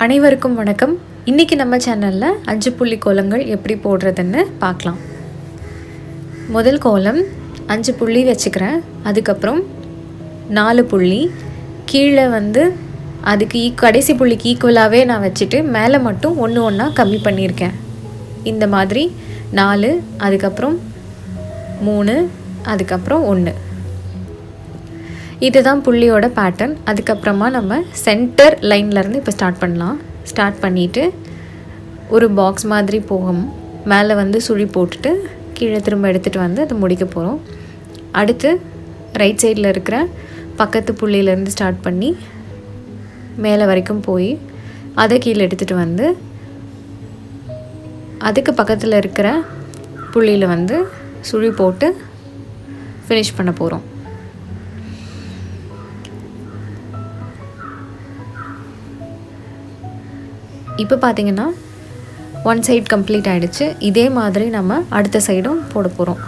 அனைவருக்கும் வணக்கம். இன்றைக்கி நம்ம சேனலில் 5 புள்ளி கோலங்கள் எப்படி போடுறதுன்னு பார்க்கலாம். முதல் கோலம் 5 புள்ளி வச்சுக்கிறேன். அதுக்கப்புறம் 4 புள்ளி கீழே அதுக்கு கடைசி புள்ளிக்கு ஈக்குவலாகவே நான் வச்சுட்டு மேலே மட்டும் ஒன்று ஒன்றா கம்மி பண்ணியிருக்கேன். இந்த மாதிரி 4, அதுக்கப்புறம் 3, அதுக்கப்புறம் 1. இதுதான் புள்ளியோட பேட்டர்ன். அதுக்கப்புறமா நம்ம சென்டர் லைன்லேருந்து இப்போ ஸ்டார்ட் பண்ணலாம். ஸ்டார்ட் பண்ணிவிட்டு ஒரு பாக்ஸ் மாதிரி போகும் மேலே சுழி போட்டுட்டு கீழே திரும்ப எடுத்துகிட்டு அதை முடிக்க போகிறோம். அடுத்து ரைட் சைடில் இருக்கிற பக்கத்து புள்ளியிலேருந்து ஸ்டார்ட் பண்ணி மேலே வரைக்கும் போய் அதை கீழே எடுத்துகிட்டு அதுக்கு பக்கத்தில் இருக்கிற புள்ளியில் சுழி போட்டு ஃபினிஷ் பண்ண போகிறோம். இப்போ பார்த்தீங்கன்னா ஒன் சைடு கம்ப்ளீட் ஆகிடுச்சு. இதே மாதிரி நம்ம அடுத்த சைடும் போட போகிறோம்.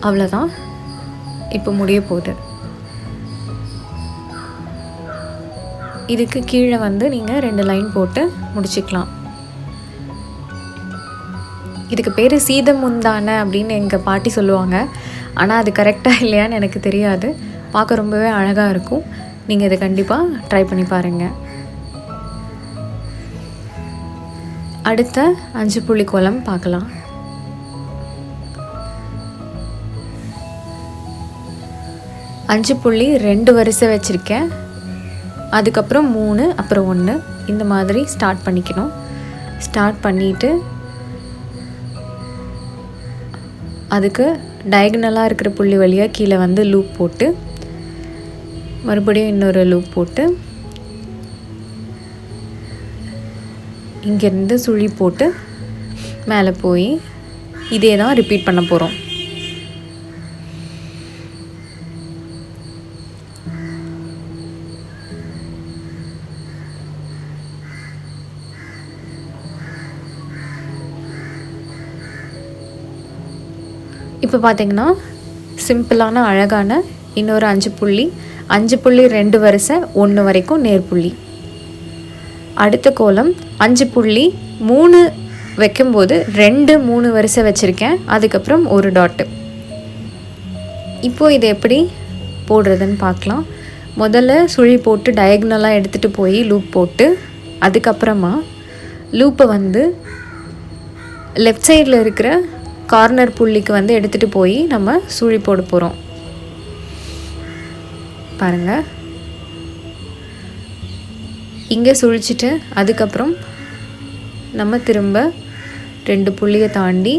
அவ்வளோதான், இப்போ முடிய போகுது. இதுக்கு கீழே நீங்கள் 2 லைன் போட்டு முடிச்சுக்கலாம். இதுக்கு பேர் சீதமுந்தான அப்படின்னு எங்கள் பாட்டி சொல்லுவாங்க. ஆனால் அது கரெக்டாக இல்லையான்னு எனக்கு தெரியாது. பார்க்க ரொம்பவே அழகாக இருக்கும். நீங்கள் இதை கண்டிப்பாக ட்ரை பண்ணி பாருங்கள். அடுத்த 5 புள்ளி கோலம் பார்க்கலாம். அஞ்சு புள்ளி 2 வரிசை வச்சுருக்கேன். அதுக்கப்புறம் 3, அப்புறம் 1 இந்த மாதிரி ஸ்டார்ட் பண்ணிக்கணும். ஸ்டார்ட் பண்ணிவிட்டு அதுக்கு டயகனலாக இருக்கிற புள்ளி வழியாக கீழே லூப் போட்டு மறுபடியும் இன்னொரு லூப் போட்டு இங்கேருந்து சுழி போட்டு மேலே போய் இதே தான் ரிப்பீட் பண்ண போகிறோம். இப்போ பார்த்தீங்கன்னா சிம்பிளான அழகான இன்னொரு 5 புள்ளி 2 வரிசை 1 வரைக்கும் நேர்புள்ளி. அடுத்த கோலம் 5 புள்ளி 3 வைக்கும்போது 2 3 வரிசை வச்சுருக்கேன். அதுக்கப்புறம் ஒரு டாட்டு. இப்போது இதை எப்படி போடுறதுன்னு பார்க்கலாம். முதல்ல சுழி போட்டு டயகனலாக எடுத்துகிட்டு போய் லூப் போட்டு அதுக்கப்புறமா லூப்பை லெஃப்ட் சைடில் இருக்கிற கார்னர் புள்ளிக்கு எடுத்துகிட்டு போய் நம்ம சுழி போட போகிறோம். பாருங்கள், இங்கே சுழிச்சிட்டு அதுக்கப்புறம் நம்ம திரும்ப 2 புள்ளியை தாண்டி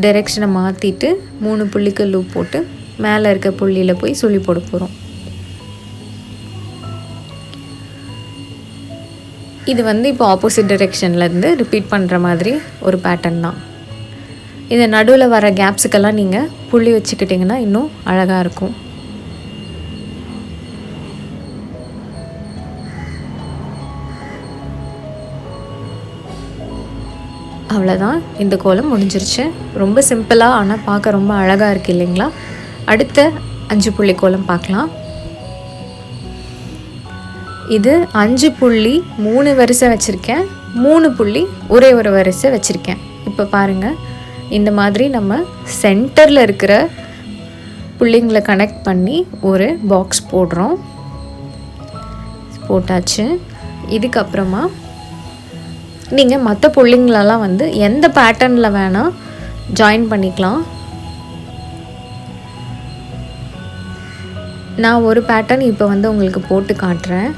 டைரெக்ஷனை மாற்றிட்டு 3 புள்ளிக்கு லூப் போட்டு மேலே இருக்க புள்ளியில் போய் சுழி போட போகிறோம். இது இப்போ ஆப்போசிட் டைரெக்ஷன்லேருந்து ரிப்பீட் பண்ணுற மாதிரி ஒரு பேட்டர்ன் தான். இதை நடுவில் வர கேப்ஸுக்கெல்லாம் நீங்கள் புள்ளி வச்சுக்கிட்டிங்கன்னா இன்னும் அழகாக இருக்கும். அவ்வளோதான், இந்த கோலம் முடிஞ்சிருச்சு. ரொம்ப சிம்பிளாக ஆனால் பார்க்க ரொம்ப அழகாக இருக்குது இல்லைங்களா? அடுத்த 5 புள்ளி கோலம் பார்க்கலாம். இது 5 புள்ளி 3 வரிசை வச்சுருக்கேன். 3 புள்ளி ஒரே ஒரு வரிசை வச்சுருக்கேன். இப்போ பாருங்கள், இந்த மாதிரி நம்ம சென்டரில் இருக்கிற புள்ளிங்களை கனெக்ட் பண்ணி ஒரு பாக்ஸ் போடுறோம். போட்டாச்சு. இதுக்கப்புறமா நீங்கள் மற்ற புள்ளிங்களெல்லாம் எந்த பேட்டர்னில் வேணால் ஜாயின் பண்ணிக்கலாம். நான் ஒரு பேட்டர்ன் இப்போ உங்களுக்கு போட்டு காட்டுறேன்.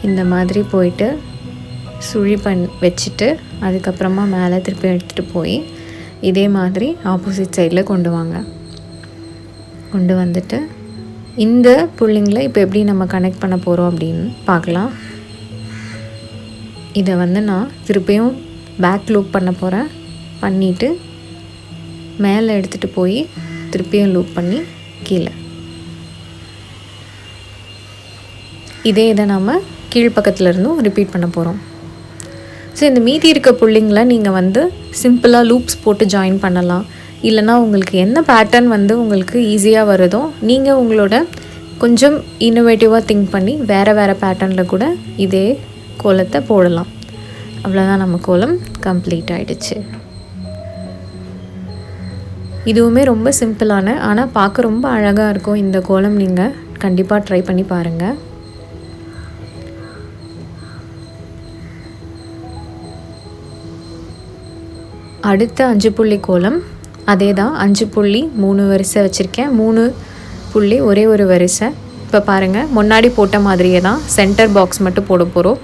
இந்த மாதிரி போயிட்டு சுழி வச்சுட்டு அதுக்கப்புறமா மேலே திருப்பி எடுத்துகிட்டு போய் இதே மாதிரி ஆப்போசிட் சைடில் கொண்டு வந்துட்டு இந்த புள்ளிங்களை இப்போ எப்படி நம்ம கனெக்ட் பண்ண போகிறோம் அப்படின்னு பார்க்கலாம். இதை நான் திருப்பியும் பேக் லூப் பண்ண போகிறேன். பண்ணிவிட்டு மேலே எடுத்துகிட்டு போய் திருப்பியும் லூப் பண்ணி கீழே இதே இதை நம்ம கீழ்ப்பக்கத்தில் இருந்தும் ரிப்பீட் பண்ண போகிறோம். ஸோ இந்த மீதி இருக்க புள்ளிங்களை நீங்கள் வந்து சிம்பிளாக லூப்ஸ் போட்டு ஜாயின் பண்ணலாம். இல்லைனா உங்களுக்கு என்ன பேட்டர்ன் வந்து உங்களுக்கு ஈஸியாக வருதோ நீங்கள் உங்களோட கொஞ்சம் இன்னோவேட்டிவாக திங்க் பண்ணி வேறு பேட்டர்னில் கூட இதே கோலத்தை போடலாம். அவ்வளோதான், நம்ம கோலம் கம்ப்ளீட் ஆகிடுச்சு. இதுவுமே ரொம்ப சிம்பிளான ஆனால் பார்க்க ரொம்ப அழகாக இருக்கும் இந்த கோலம். நீங்கள் கண்டிப்பாக ட்ரை பண்ணி பாருங்கள். அடுத்த 5 புள்ளி கோலம் அதே தான். 5 புள்ளி 3 வரிசை வச்சுருக்கேன். 3 புள்ளி ஒரே ஒரு வரிசை. இப்போ பாருங்கள், முன்னாடி போட்ட மாதிரியே தான் சென்டர் பாக்ஸ் மட்டும் போட போகிறோம்.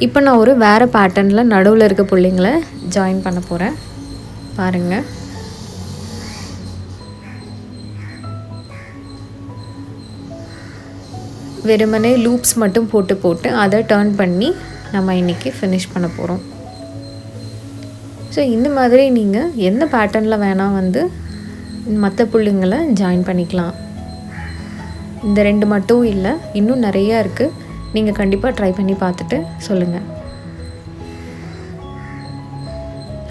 இப்போ நான் ஒரு வேறு பேட்டர்னில் நடுவில் இருக்க புள்ளிங்களை ஜாயின் பண்ண போகிறேன். பாருங்கள், வெறுமனே லூப்ஸ் மட்டும் போட்டு அதை டர்ன் பண்ணி நம்ம இன்றைக்கி ஃபினிஷ் பண்ண போகிறோம். ஸோ இந்த மாதிரி நீங்கள் எந்த பேட்டர்னில் வேணால் வந்து மற்ற புள்ளிங்களை ஜாயின் பண்ணிக்கலாம். இந்த 2 மட்டும் இல்லை, இன்னும் நிறையா இருக்குது. நீங்கள் கண்டிப்பாக ட்ரை பண்ணி பார்த்துட்டு சொல்லுங்கள்.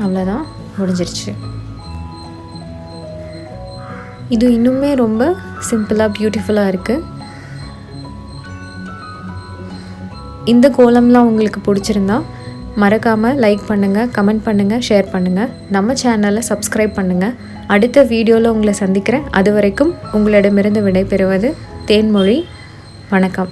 அவ்வளோதான், முடிஞ்சிருச்சு. இது இன்னுமே ரொம்ப சிம்பிளாக பியூட்டிஃபுல்லாக இருக்குது. இந்த கோலம்லாம் உங்களுக்கு பிடிச்சிருந்தா மறக்காமல் லைக் பண்ணுங்கள், கமெண்ட் பண்ணுங்கள், ஷேர் பண்ணுங்கள். நம்ம சேனலை சப்ஸ்கிரைப் பண்ணுங்கள். அடுத்த வீடியோவில் உங்களை சந்திக்கிறேன். அது வரைக்கும் உங்களிடமிருந்து விடைபெறுவது தேன்மொழி. வணக்கம்.